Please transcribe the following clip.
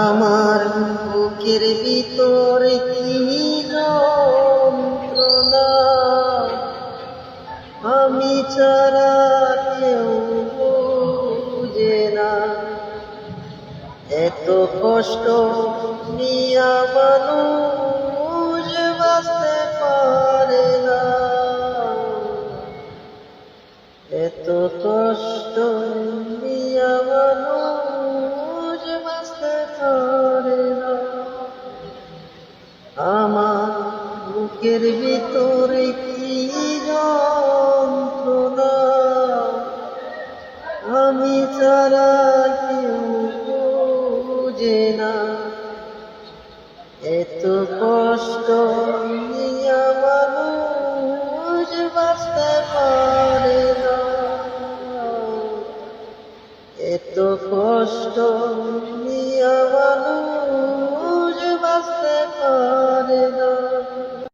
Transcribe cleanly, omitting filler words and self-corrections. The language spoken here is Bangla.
আমার বুকের ভিতরে কি যন্ত্রণা, আমি ছাড়া কেউ বুঝে না। এত কষ্ট নিয়া মানুষ বাঁচতে পারে না, এত কষ্ট নিয়া মানুষ বাঁচতে পারে না। আমার বুকের ভিতরে কি যন্ত্রণা, আমি ছাড়া কেউ বুঝে না। এত কষ্ট নিয়া মানুষ বাঁচতে পারে না, এত কষ্ট